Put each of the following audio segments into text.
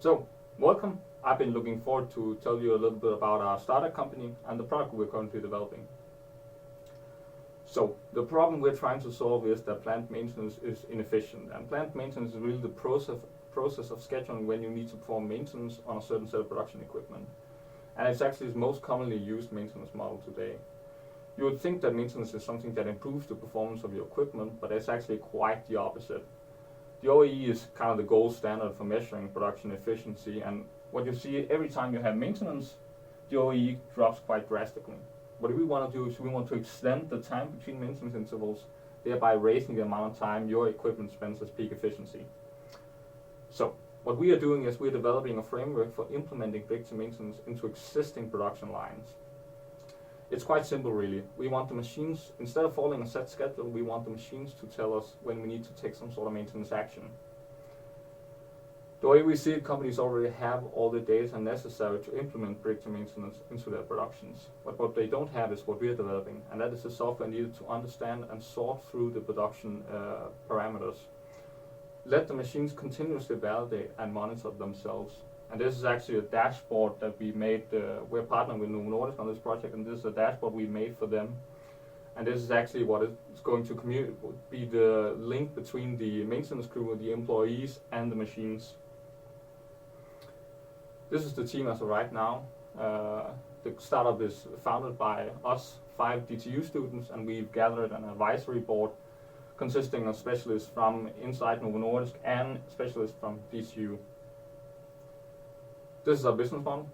So, welcome. I've been looking forward to tell you a little bit about our startup company and the product we're currently developing. So, the problem we're trying to solve is that plant maintenance is inefficient, and plant maintenance is really the process of scheduling when you need to perform maintenance on a certain set of production equipment. And it's actually the most commonly used maintenance model today. You would think that maintenance is something that improves the performance of your equipment, but it's actually quite the opposite. The OEE is kind of the gold standard for measuring production efficiency, and what you see every time you have maintenance, the OEE drops quite drastically. What we want to do is we want to extend the time between maintenance intervals, thereby raising the amount of time your equipment spends at peak efficiency. So, what we are doing is we're developing a framework for implementing predictive maintenance into existing production lines. It's quite simple really. We want the machines, instead of following a set schedule, we want the machines to tell us when we need to take some sort of maintenance action. The way we see it, companies already have all the data necessary to implement predictive maintenance into their productions. But what they don't have is what we are developing, and that is the software needed to understand and sort through the production parameters. Let the machines continuously validate and monitor themselves. And this is actually a dashboard that we made. We're partnering with Novo Nordisk on this project, and this is a dashboard we made for them. And this is actually what is going to be the link between the maintenance crew, the employees, and the machines. This is the team as of right now. The startup is founded by us, 5 DTU students, and we've gathered an advisory board consisting of specialists from inside Novo Nordisk and specialists from DTU. This is our business model.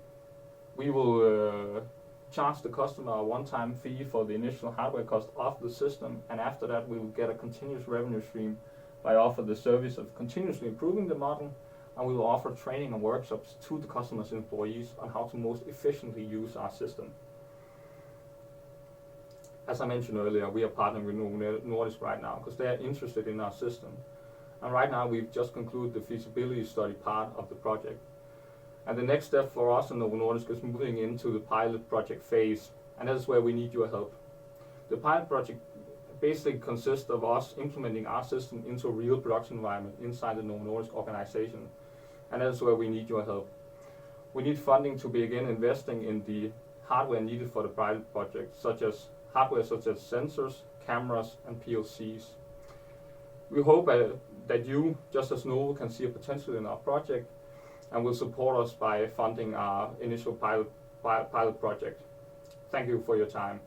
We will charge the customer a one-time fee for the initial hardware cost of the system, and after that we will get a continuous revenue stream by offering the service of continuously improving the model, and we will offer training and workshops to the customer's employees on how to most efficiently use our system. As I mentioned earlier, we are partnering with Novo Nordisk right now because they are interested in our system. And right now we've just concluded the feasibility study part of the project. And the next step for us in Novo Nordisk is moving into the pilot project phase, and that is where we need your help. The pilot project basically consists of us implementing our system into a real production environment inside the Novo Nordisk organization, and that is where we need your help. We need funding to begin investing in the hardware needed for the pilot project, hardware such as sensors, cameras, and PLCs. We hope that you, just as Novo, can see a potential in our project and will support us by funding our initial pilot project. Thank you for your time.